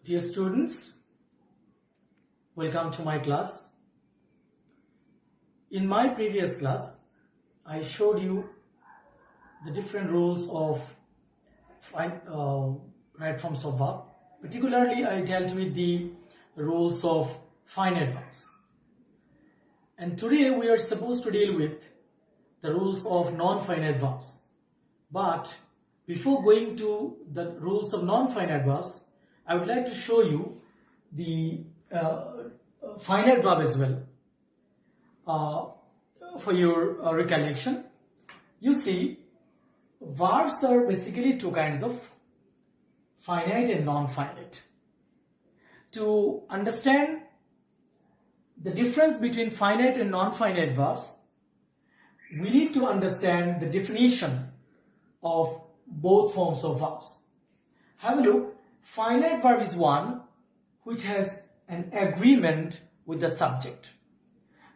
Dear students, welcome to my class. In my previous class, I showed you the different rules of right forms of verb. Particularly, I dealt with the rules of finite verbs. And today we are supposed to deal with the rules of non-finite verbs. But before going to the rules of non-finite verbs, I would like to show you the finite verb as well. For your recollection, you see, verbs are basically two kinds of finite and non-finite. To understand the difference between finite and non-finite verbs, we need to understand the definition of both forms of verbs. Have a look. Finite verb is one which has an agreement with the subject.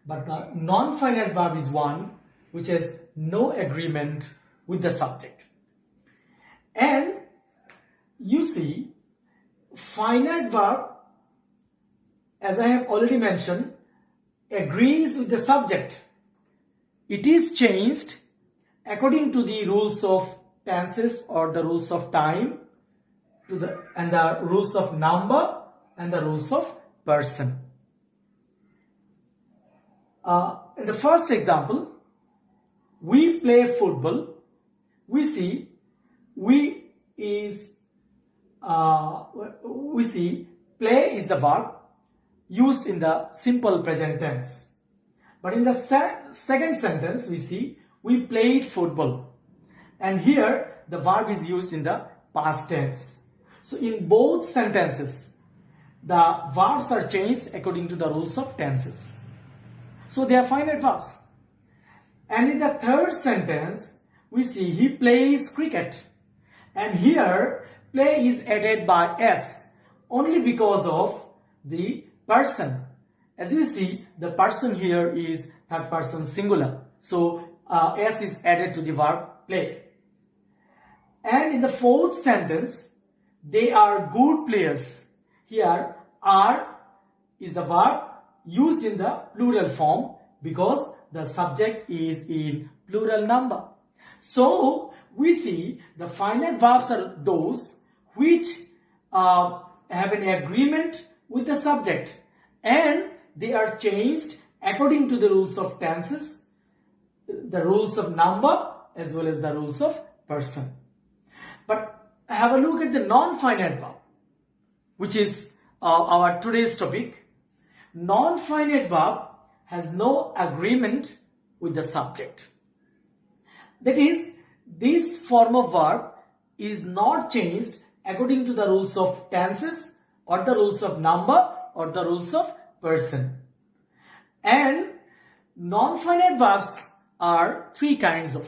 But the non-finite verb is one which has no agreement with the subject. And you see, finite verb, as I have already mentioned, agrees with the subject. It is changed according to the rules of tenses or the rules of time, and the rules of number and the rules of person. In the first example, we play football. We see play is the verb used in the simple present tense. But in the second sentence, we see we played football. And here the verb is used in the past tense. So in both sentences, the verbs are changed according to the rules of tenses. So they are finite verbs. And in the third sentence, we see he plays cricket. And here, play is added by S only because of the person. As you see, the person here is third person singular. So S is added to the verb play. And in the fourth sentence, they are good players. Here, are is the verb used in the plural form because the subject is in plural number. So, we see the finite verbs are those which have an agreement with the subject and they are changed according to the rules of tenses, the rules of number as well as the rules of person. But have a look at the non-finite verb, which is our today's topic. Non-finite verb has no agreement with the subject. That is, this form of verb is not changed according to the rules of tenses or the rules of number or the rules of person. And non-finite verbs are three kinds of.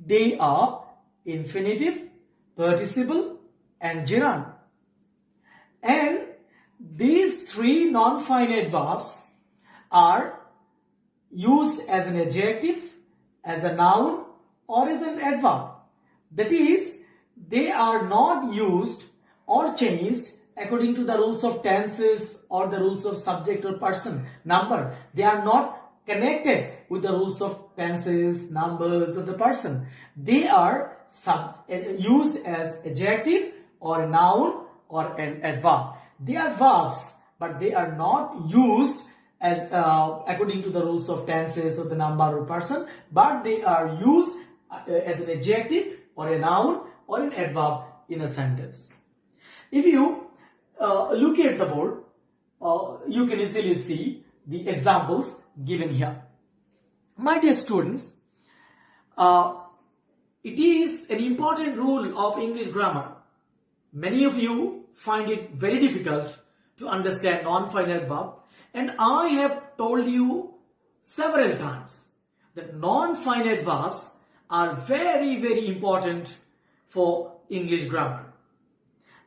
They are infinitive, participle and gerund. And these three non-finite verbs are used as an adjective, as a noun or as an adverb. That is, they are not used or changed according to the rules of tenses or the rules of subject or person, number. They are not connected with the rules of tenses, numbers or the person. They are used as adjective or a noun or an adverb. They are verbs, but they are not used as according to the rules of tenses or the number or person, but they are used as an adjective or a noun or an adverb in a sentence. If you look at the board, you can easily see the examples given here. My dear students, it is an important rule of English grammar. Many of you find it very difficult to understand non-finite verb, and I have told you several times that non-finite verbs are very, very important for English grammar.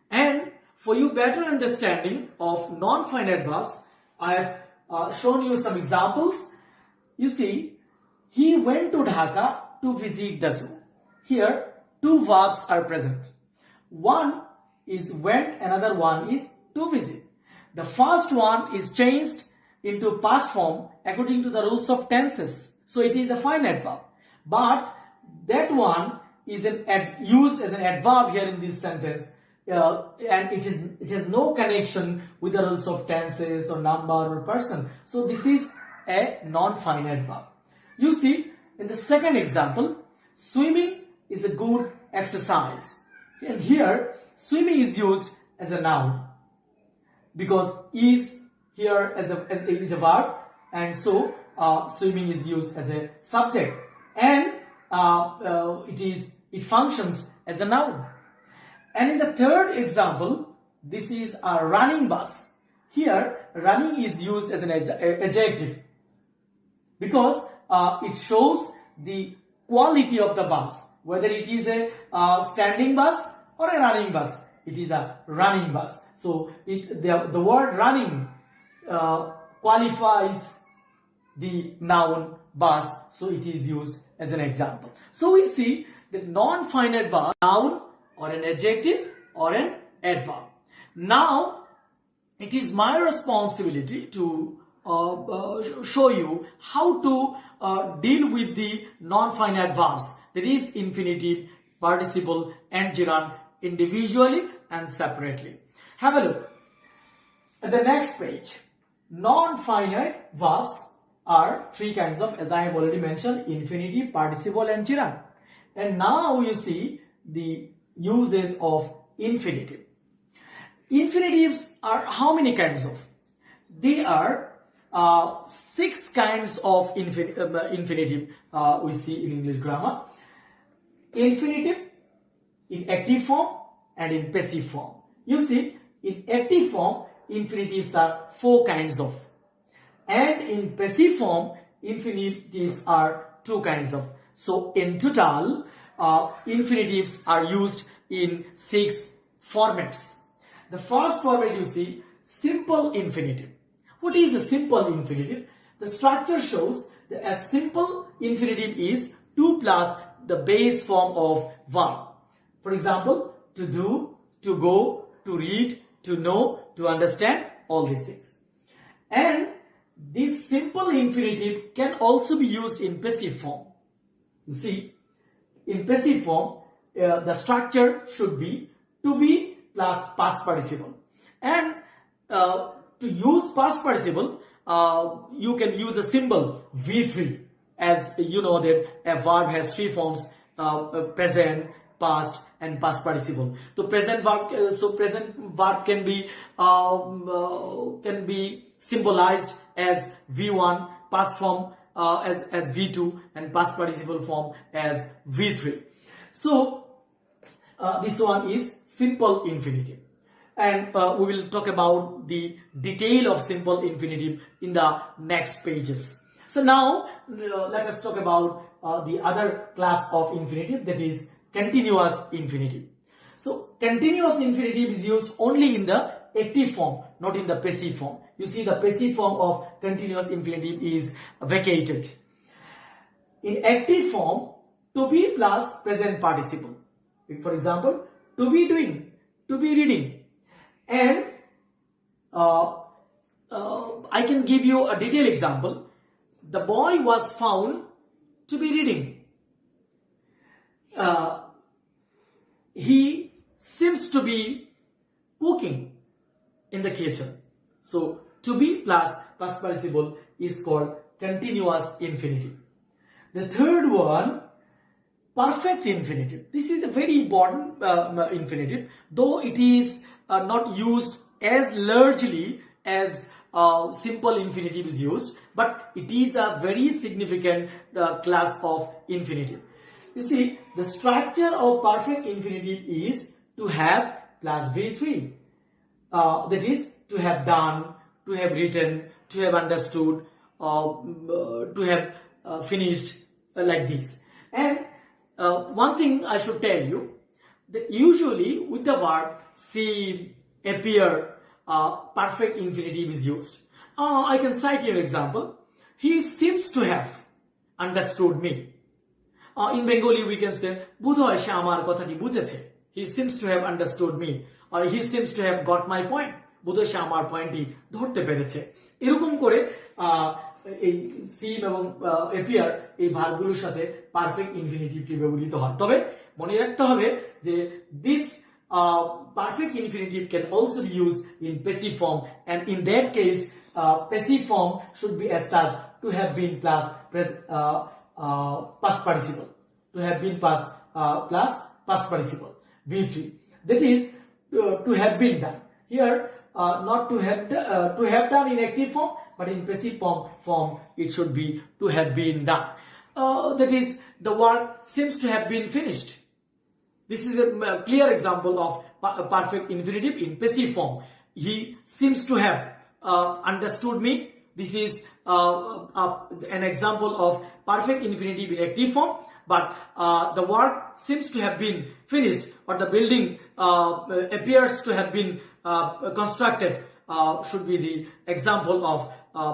And for you better understanding of non-finite verbs, I have shown you some examples. You see, he went to Dhaka to visit the zoo. Here, two verbs are present. One is went, another one is to visit. The first one is changed into past form according to the rules of tenses. So it is a finite verb. But that one is used as an adverb here in this sentence. And it has no connection with the rules of tenses or number or person. So this is a non-finite verb. You see, in the second example, swimming is a good exercise. And here, swimming is used as a noun because is here is a verb, and so swimming is used as a subject, and it functions as a noun. And in the third example, this is a running bus. Here, running is used as an adjective because it shows the quality of the bus, whether it is a standing bus or a running bus. It is a running bus. So the word running qualifies the noun bus, so it is used as an example. So we see the non-finite verb, noun or an adjective or an adverb. Now it is my responsibility to show you how to deal with the non-finite verbs, that is infinitive, participle and gerund, individually and separately. Have a look at the next page. Non-finite verbs are three kinds of, as I have already mentioned, infinitive, participle and gerund. And now you see the uses of infinitive. Infinitives are how many kinds of? They are 6 kinds of infinitive we see in English grammar. Infinitive in active form and in passive form. You see, in active form, infinitives are 4 kinds of. And in passive form, infinitives are 2 kinds of. So in total, infinitives are used in 6 formats. The first format you see, simple infinitive. What is the simple infinitive? The structure shows that a simple infinitive is 2 plus the base form of verb. For example, to do, to go, to read, to know, to understand, all these things. And this simple infinitive can also be used in passive form. You see, in passive form, the structure should be to be plus past participle. And to use past participle, you can use the symbol V3. As you know that a verb has 3 forms, present, past and past participle. So present verb can be symbolized as V1, past form as V2 and past participle form as V3. So this one is simple infinitive, and we will talk about the detail of simple infinitive in the next pages. So now let us talk about the other class of infinitive, that is continuous infinitive. So continuous infinitive is used only in the active form, not in the passive form. You see, the passive form of continuous infinitive is vacated. In active form, to be plus present participle. For example, to be doing, to be reading. And I can give you a detailed example. The boy was found to be reading. He seems to be cooking in the kitchen. So to be plus past participle is called continuous infinitive. The third one, perfect infinitive. This is a very important infinitive, though it is not used as largely as simple infinitive is used, but it is a very significant class of infinitive. You see, the structure of perfect infinitive is to have plus V3. That is, to have done, to have written, to have understood, to have finished, like this. And one thing I should tell you, that usually with the verb seem, appear, perfect infinitive is used. I can cite you an example. He seems to have understood me. In Bengali we can say, "Budhoy she amar kothati bujheche." he seems to have understood me or he seems to have got my point বোধহয় সে আমার পয়েন্টটি ধরতে পেরেছে এরকম করে এই সিম এবং appear এই ভার্বগুলোর সাথে পারফেক্ট ইনফিনিটিভটি ব্যবহৃত হয় তবে মনে রাখতে হবে যে this perfect infinitive can also be used in passive form and in that case passive form should be as such to have been plus past participle to have been past plus past participle v3 that is to have been done here not to have done in active form but in passive form it should be to have been done that is the work seems to have been finished. This is a clear example of perfect infinitive in passive form. He seems to have understood me. This is an example of perfect infinitive in active form. But the work seems to have been finished or the building appears to have been constructed should be the example of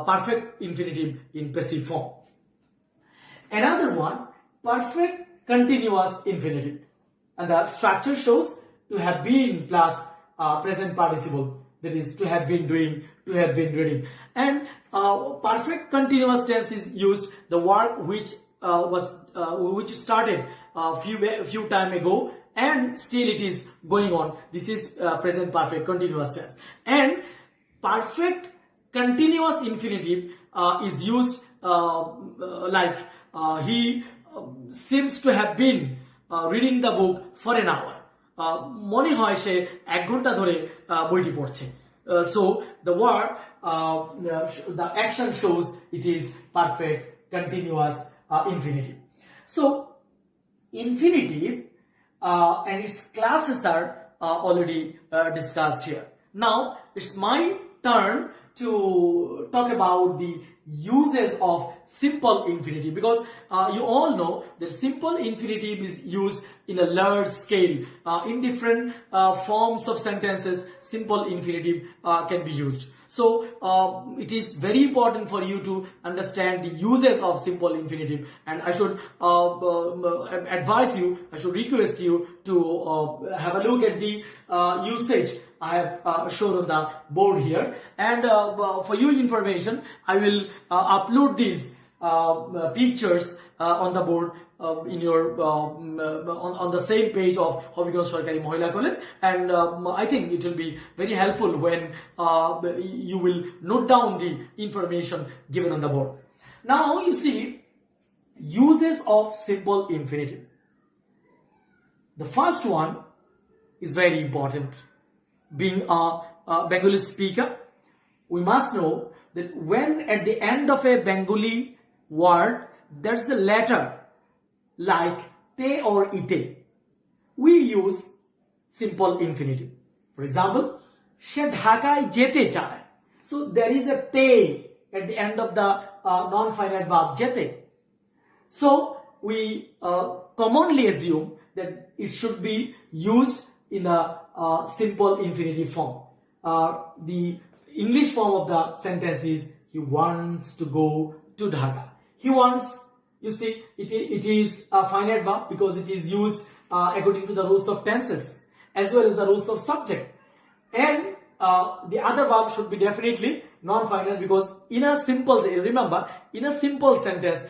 perfect infinitive in passive form. Another one, perfect continuous infinitive. And the structure shows to have been plus present participle. That is to have been doing, to have been reading. And perfect continuous tense is used the work which started a few time ago and still it is going on. This is present perfect continuous tense. And perfect continuous infinitive is used like he seems to have been reading the book for an hour. মনে হয় সে 1 ঘন্টা ধরে বইটি পড়ছে so the word the action shows it is perfect continuous infinitive. So infinitive and its classes are already discussed here. Now it's my turn to talk about the uses of simple infinitive because you all know that simple infinitive is used in a large scale in different forms of sentences. Simple infinitive can be used. So it is very important for you to understand the uses of simple infinitive and I should advise you, I should request you to have a look at the usage I have shown on the board here and for your information I will upload these pictures on the board in your on the same page of Hobbyganj Sarkari Mohila College and I think it will be very helpful when you will note down the information given on the board. Now you see uses of simple infinitive. The first one is very important. Being a Bengali speaker, we must know that when at the end of a Bengali word there's a letter like te or ite, we use simple infinitive. For example, she Dhakai jete chahe. So there is a te at the end of the non-finite verb jete. So we commonly assume that it should be used in a simple infinitive form. The English form of the sentence is he wants to go to Dhaka. He wants, you see, it is a finite verb because it is used according to the rules of tenses as well as the rules of subject. And the other verb should be definitely non-finite because in a simple, remember, in a simple sentence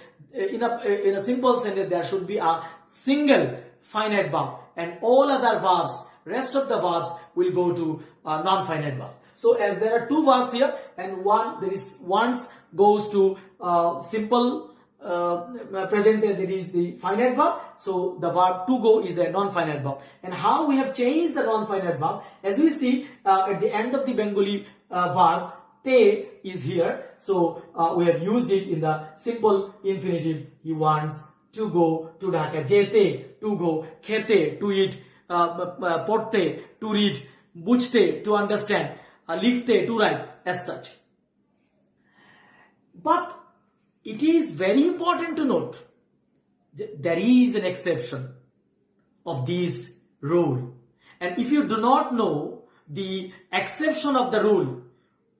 there should be a single finite verb and all other verbs, rest of the verbs will go to non-finite verb. So as there are two verbs here and once goes to simple present tense, there is the finite verb. So the verb to go is a non-finite verb. And how we have changed the non-finite verb, as we see at the end of the Bengali verb, te is here. So we have used it in the simple infinitive. He wants to go to Dhaka. Jete, to go. Khete, to eat. Porte, to read. Bujhte, to understand. Likhte, to write, as such. But it is very important to note that there is an exception of this rule. And if you do not know the exception of the rule,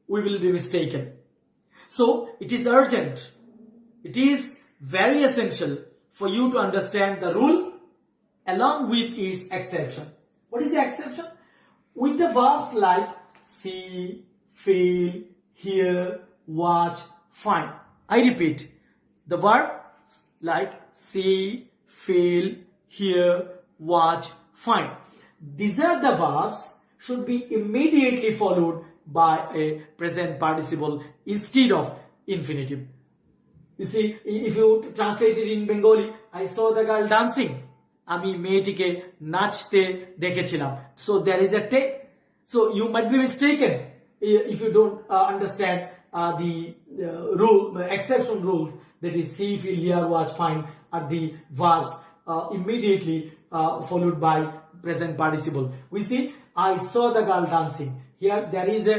we will be mistaken. So it is urgent. It is very essential for you to understand the rule along with its exception. What is the exception? With the verbs like see, feel, hear, watch, find. I repeat, the verb like see, feel, hear, watch, find. These are the verbs should be immediately followed by a present participle instead of infinitive. You see, if you translate it in Bengali, I saw the girl dancing. আমি মেয়েটিকে নাচতে দেখেছিলাম. So there is a te. So you might be mistaken if you don't understand the rule, exception rules, that is see, feel, hear, watch, find are the verbs immediately followed by present participle. We see I saw the girl dancing. Here there is a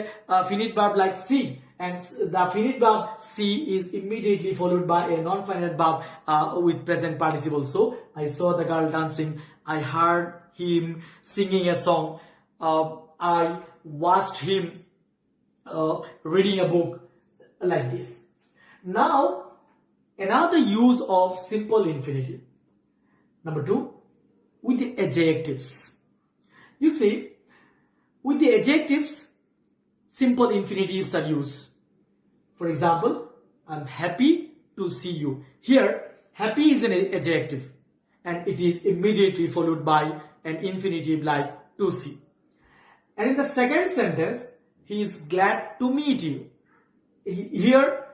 finite verb like see, and the finite verb see is immediately followed by a non-finite verb with present participle. So I saw the girl dancing, I heard him singing a song, I watched him reading a book, like this. Now another use of simple infinitive. Number 2, with the adjectives. You see, with the adjectives, simple infinitives are used. For example, I'm happy to see you. Here, happy is an adjective and it is immediately followed by an infinitive like to see. And in the second sentence, he is glad to meet you. Here,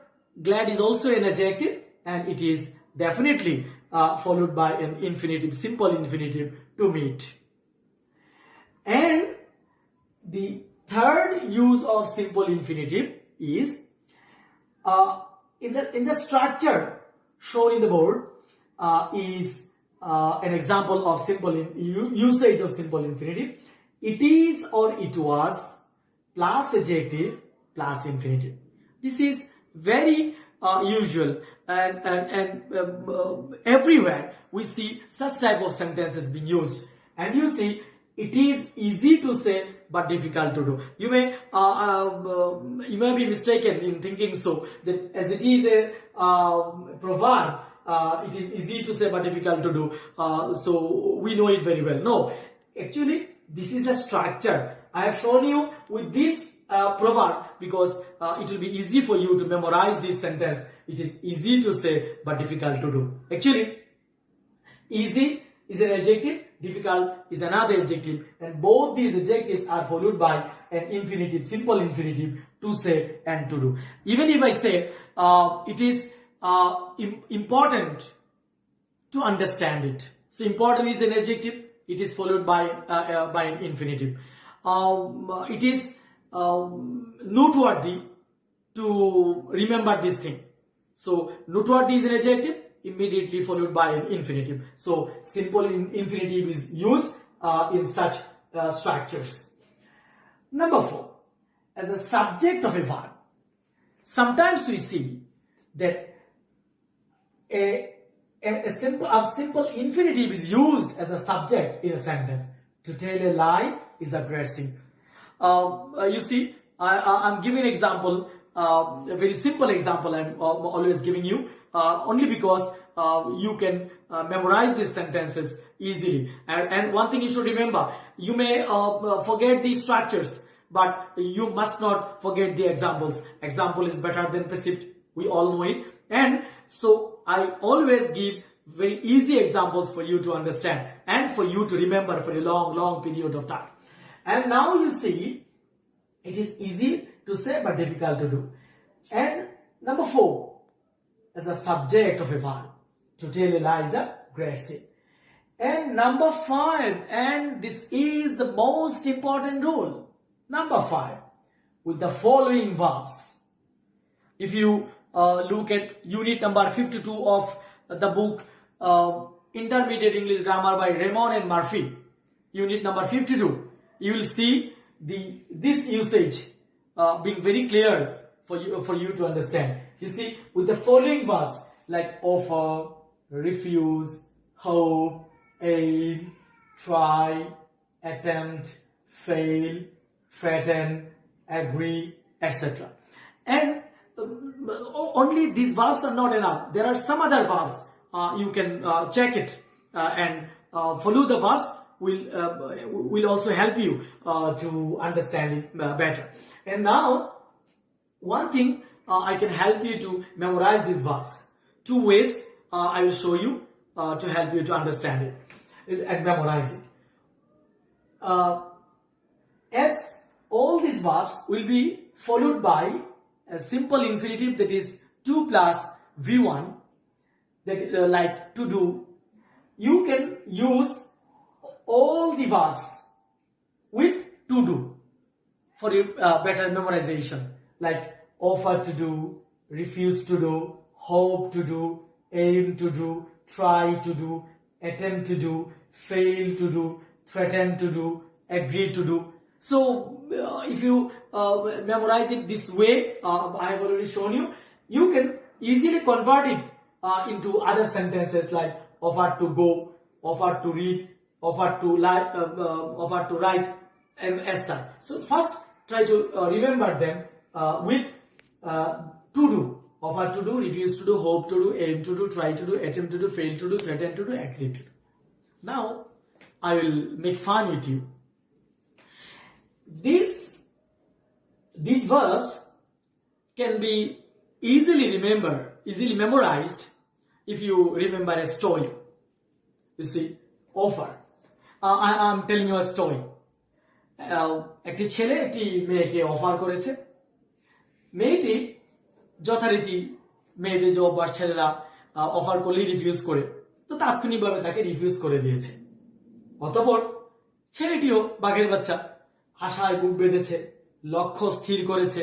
glad is also an adjective and it is definitely followed by an infinitive, simple infinitive, to meet. And the third use of simple infinitive is in the structure shown in the board is an example of simple usage of simple infinitive. It is or it was plus adjective plus infinitive. This is very usual and everywhere we see such type of sentences being used. And you see, it is easy to say but difficult to do. You may be mistaken in thinking so that as it is a proverb, it is easy to say but difficult to do. So we know it very well. No, actually this is the structure. I have shown you with this proverb because it will be easy for you to memorize this sentence. It is easy to say but difficult to do. Actually, easy is an adjective, difficult is another adjective, and both these adjectives are followed by an infinitive, simple infinitive, to say and to do. Even if I say it is important to understand it. So important is an adjective, it is followed by an infinitive. It is noteworthy to remember this thing. So noteworthy is an adjective, immediately followed by an infinitive. So simple infinitive is used in such structures. Number 4, as a subject of a verb. Sometimes we see that a simple infinitive is used as a subject in a sentence. To tell a lie is a great sin. You see, I'm giving an example, a very simple example I'm always giving you, only because you can memorize these sentences easily. And one thing you should remember, you may forget these structures, but you must not forget the examples. Example is better than precept. We all know it. And so I always give very easy examples for you to understand and for you to remember for a long period of time. And now you see, it is easy to say but difficult to do. And number 4, as a subject of a verb. To tell a lie is a great sin. And number 5, and this is the most important rule. Number 5, with the following verbs. If you look at unit number 52 of the book Intermediate English Grammar by Raymond and Murphy, unit number 52, you will see this usage being very clear for you to understand. You see, with the following verbs like offer, refuse, hope, aim, try, attempt, fail, threaten, agree, etc. And only these verbs are not enough. There are some other verbs. You can check it and follow the verbs will also help you to understand it better. And now, one thing I can help you to memorize these verbs. Two ways I will show you to help you to understand it and memorize it. As all these verbs will be followed by a simple infinitive, that is to plus V1, that like to do, you can use all the verbs with to do for better memorization, like offer to do, refuse to do, hope to do, aim to do, try to do, attempt to do, fail to do, threaten to do, agree to do. So if you memorize it this way, I have already shown you, you can easily convert it into other sentences like offer to go, offer to read, offer to write, and as such. So first try to remember them with to do. Offer to do, refuse to do, hope to do, aim to do, try to do, attempt to do, fail to do, threaten to do, agree to do. Now I will make fun with you. These verbs can be easily memorized if you remember a story. You see, offer. I am telling you a story. একটি ছেলে একটি মেয়েকে offer করেছে। মেয়েটি যথারীতি মেয়েদের যে অভ্যাস, ছেলেরা অফার করলে রিফিউজ করে, তো তাৎক্ষণিকভাবে তাকে রিফিউজ করে দিয়েছে। অতঃপর ছেলেটিও বাঘের বাচ্চা আশায় বুক বেঁধেছে, লক্ষ্য স্থির করেছে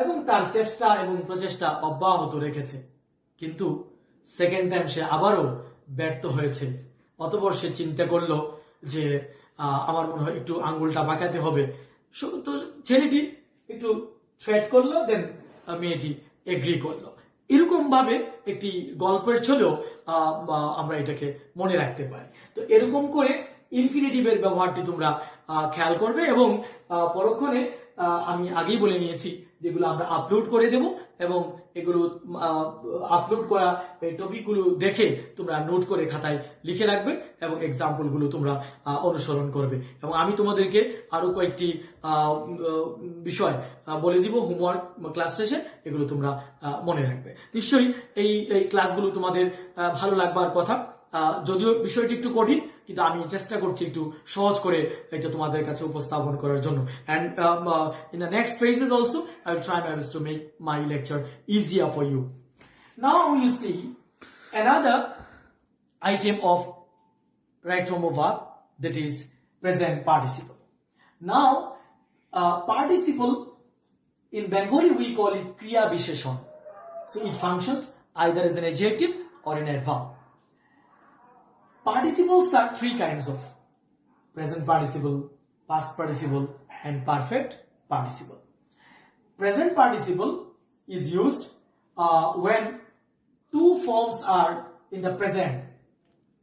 এবং তার চেষ্টা এবং প্রচেষ্টা অব্যাহত রেখেছে, কিন্তু সেকেন্ড টাইম সে আবারও ব্যর্থ হয়েছে। অতঃপর সে চিন্তা করলো যে আমার মনে হয় একটু আঙ্গুলটা বাঁকাতে হবে। তো ছেলেটি একটু থ্রেট করলো, দেন মেয়েটি এগ্রি করলো। এরকম ভাবে একটি গল্পের ছলেও আমরা এটাকে মনে রাখতে পারি। তো এরকম করে ইনফিনিটিভের ব্যবহারটি তোমরা খেয়াল করবে এবং পরক্ষণে আমি আগেই বলে নিয়েছি যেগুলো আমরা আপলোড করে দেব এবং এগুলো আপলোড করা টপিকগুলো দেখে তোমরা নোট করে খাতায় লিখে রাখবে এবং এক্সাম্পলগুলো তোমরা অনুসরণ করবে। এবং আমি তোমাদেরকে আরো কয়েকটি বিষয় বলে দিব হোমওয়ার্ক ক্লাস শেষে, এগুলো তোমরা মনে রাখবে। নিশ্চয়ই এই ক্লাসগুলো তোমাদের ভালো লাগবার কথা, যদিও বিষয়টি একটু কঠিন, কিন্তু আমি চেষ্টা করছি একটু সহজ করে এটা তোমাদের কাছে উপস্থাপন করার জন্য। And in the next phases also I will try my best to make my lecture easier for you. Now you see another item of right form of verb, that is present participle. Now participle in Bengali we call it kriya bisheshon, so it functions either as an adjective or an adverb. Participles are three kinds of: present participle, past participle, and perfect participle. Present participle is used when two forms are in the present,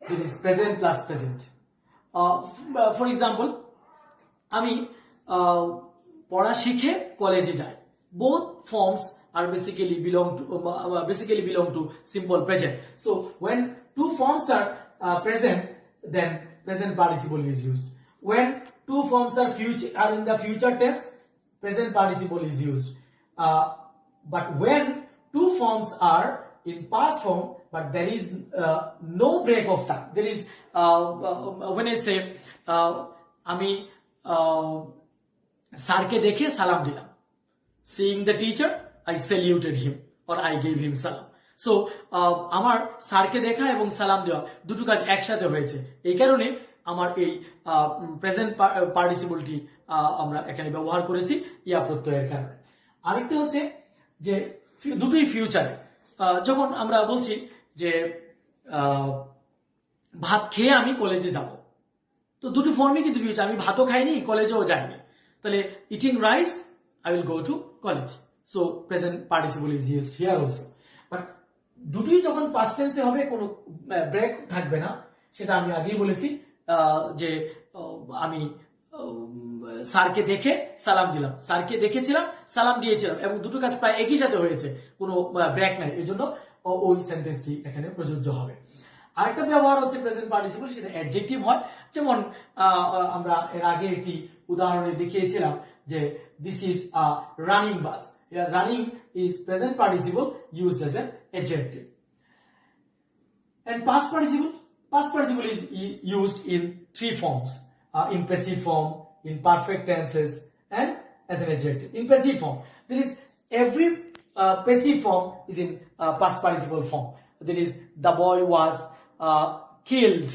that is present plus present. For example, আমি পড়া শিখে কলেজে যাই. Both forms are basically belong to simple present. So when two forms are present, then present participle is used. When two forms are in the future tense, present participle is used. But when two forms are in past form, but there is no break of time, there is when I say আমি স্যারকে দেখে সালাম দিলাম, seeing the teacher I saluted him or I gave him salam. So আমার স্যারকে দেখা এবং সালাম দেওয়া দুটো কাজ একসাথে হয়েছে, এই কারণে আমার এই প্রেজেন্ট পার্টিসিপলটি আমরা এখানে ব্যবহার করেছি ইয়া প্রত্যয়ের কারণে। আরেকটা হচ্ছে যে দুটোই ফিউচারে, যখন আমরা বলছি যে ভাত খেয়ে আমি কলেজে যাব, তো দুটো ফর্মই কিন্তু ফিউচার, আমি ভাতও খাইনি কলেজেও যাইনি, তাহলে eating rice I will go to college, so present participle is used here also. But দুটোই যখন পাস্ট টেন্সে হবে কোনো ব্রেক থাকবে না, সেটা আমি আগেই বলেছি যে আমি স্যারকে দেখে সালাম দিলাম, স্যারকে দেখেছিলাম সালাম দিয়েছিলাম এবং দুটো কাজ প্রায় একই সাথে হয়েছে, কোনো ব্রেক নাই, এই জন্য ওই সেন্টেন্সটি এখানে প্রযোজ্য হবে। আরেকটা ব্যবহার হচ্ছে প্রেজেন্ট পার্টিসিপল, সেটা অ্যাডজেক্টিভ হয়। যেমন আমরা এর আগে একটি উদাহরণে দেখিয়েছিলাম যে this is a running bus. Running is present participle used as an adjective. And past participle is used in three forms: in passive form, in perfect tenses, and as an adjective. In passive form, there is every passive form is in past participle form. That is, the boy was killed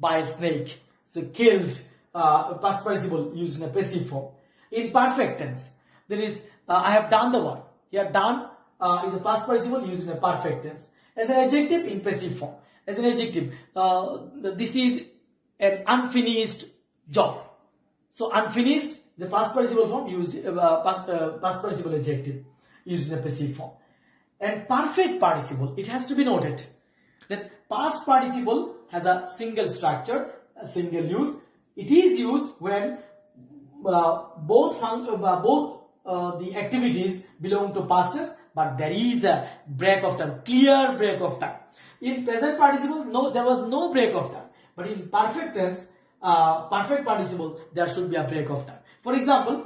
by a snake. So killed, past participle used in a passive form. In perfect tense, there is I have done the work. Here done is a past participle used in a perfect tense. As an adjective, in passive form. As an adjective, this is an unfinished job. So unfinished is a past participle form used, past participle adjective used in a passive form. And perfect participle, it has to be noted that past participle has a single structure, a single use. It is used when both the activities belong to past tense, but there is a break of time, clear break of time. In present participle, no, there was no break of time. But in perfect tense, perfect participle, there should be a break of time. For example,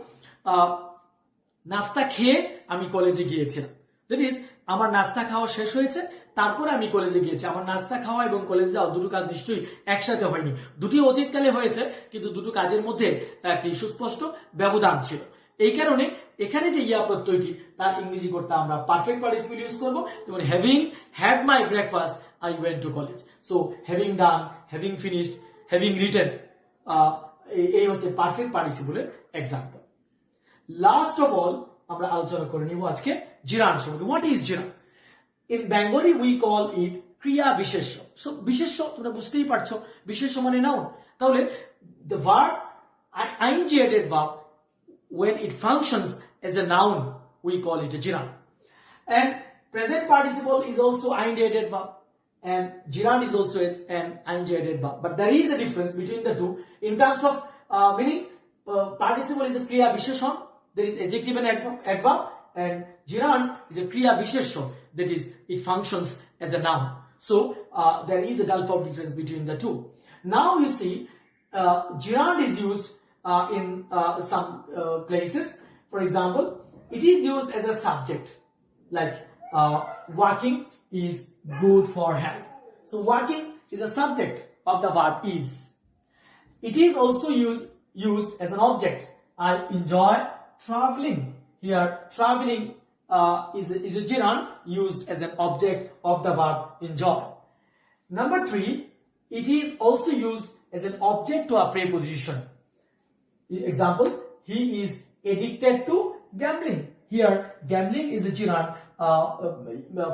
নাস্তা খেয়ে আমি কলেজে গিয়েছিলাম। That is, আমার নাস্তা খাওয়া শেষ হয়েছে, তারপরে আমি কলেজে গিয়েছি। আমার নাস্তা খাওয়া এবং কলেজে যাওয়া দুটো কাজ নিশ্চয়ই একসাথে হয়নি, দুটি অতীতকালে হয়েছে, কিন্তু দুটো কাজের মধ্যে একটি সুস্পষ্ট ব্যবধান ছিল। এই কারণে এখানে যে ইয়া প্রত্যয়টি, তার ইংরেজি করতে আমরা পারফেক্ট পার্টিসিপল ইউজ করব। যেমন having had my breakfast I went to college. So having done, having finished, having written, এই হচ্ছে পারফেক্ট পার্টিসিপলের এক্সাম্পল। লাস্ট অফ অল আমরা আলোচনা করে নিব আজকে জিরান সম্পর্কে। What is gerund? In Bengali we call it ক্রিয়া বিশেষ্য। সো বিশেষ্য তোমরা বুঝতেই পারছো, বিশেষ্য মানে নাউন। তাহলে the verb, ing added verb, when it functions as a noun, we call it a jiran. And present participle is also ing added verb, and jiran is also an ing added verb. But there is a difference between the two in terms of meaning. Participle is a kriya bisheshon, there is adjective and adverb, and jiran is a kriya bisheshon, that is, it functions as a noun. So there is a gulf of difference between the two. Now you see, jiran is used in some places. For example, it is used as a subject, like walking is good for health. So walking is a subject of the verb is. It is also used as an object. I enjoy traveling. Here traveling is a jiran used as an object of the verb enjoy. Number 3, it is also used as an object to a preposition. Example, he is addicted to gambling. Here gambling is a jiran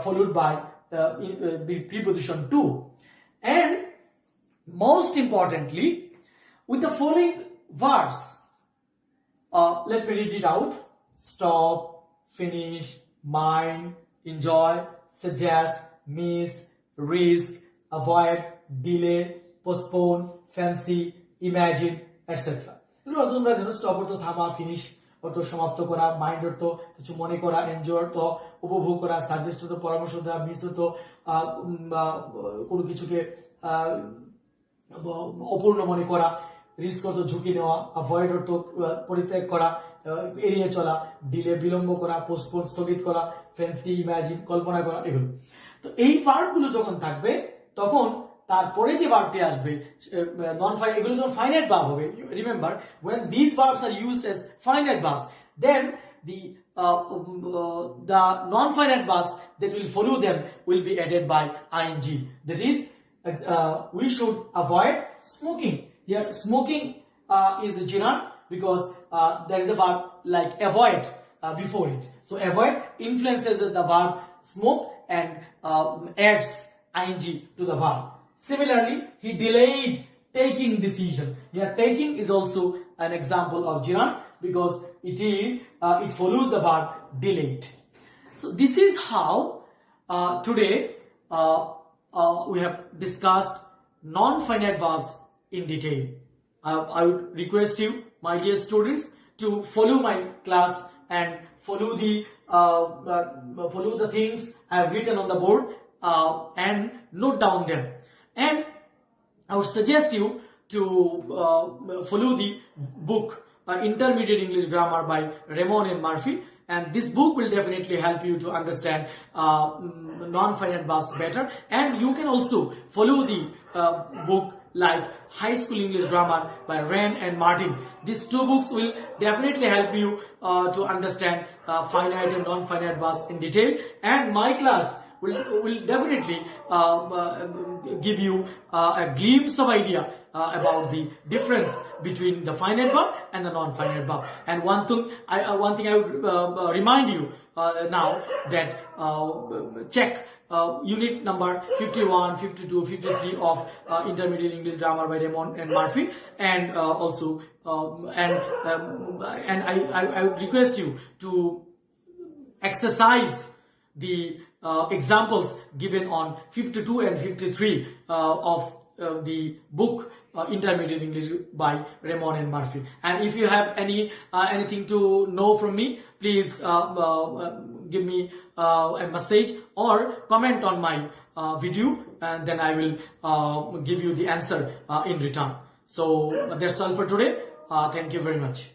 followed by preposition to. And most importantly, with the following verbs, let me read it out: stop, finish, mind, enjoy, suggest, miss, risk, avoid, delay, postpone, fancy, imagine, etc. তোমরা জানো stop অর্থ থামা, finish অর্থ সমাপ্ত করা, mind অর্থ কিছু মনে করা, এনজয় অর্থ উপভোগ করা, সাজেস্ট অর্থ পরামর্শ দেওয়া, মিস অর্থ কোনো কিছুকে অপূর্ণ মনে করা, রিস্ক অর্থ ঝুঁকি নেওয়া, অ্যাভয়েড অর্থ পরিত্যাগ করা, এড়িয়ে চলা, ডিলে বিলম্ব করা, পোস্টপোন স্থগিত করা, ফ্যান্সি ইমাজিন কল্পনা করা, এগুলো। তো এই ভার্বগুলো যখন থাকবে তখন তারপরে যে ভার্বটি আসবে নন ফাইনাইট, এগুলো যখন ফাইনাইট ভার্ব হবে, remember when these verbs are used as finite verbs, then the non-finite verbs that will follow them will be added by ing. That is, we should avoid smoking. Here smoking is a jiran because there is a verb like avoid before it. So avoid influences the verb smoke and adds ing to the verb. Similarly, he delayed taking decision. Here taking is also an example of jiran because it follows the verb delayed. So this is how today we have discussed non-finite verbs in detail. I would request you, my dear students, to follow my class and follow the things I have written on the board and note down them. And I would suggest you to follow the book Intermediate English Grammar by Ramon and Murphy, and this book will definitely help you to understand non-finite verbs better. And you can also follow the book like High School English Grammar by Ren and Martin. These two books will definitely help you to understand finite and non-finite verbs in detail, and my class will definitely give you a glimpse of idea about the difference between the finite verb and the non-finite verb. And one thing I would remind you now that check unit number 51, 52, 53 of Intermediate English Grammar by Ramon and Murphy, and also and I would request you to exercise the examples given on 52 and 53 of the book Intermediate English by Ramon and Murphy. And if you have anything to know from me, please give me a message or comment on my video, and then I will give you the answer in return. So that's all for today. Thank you very much.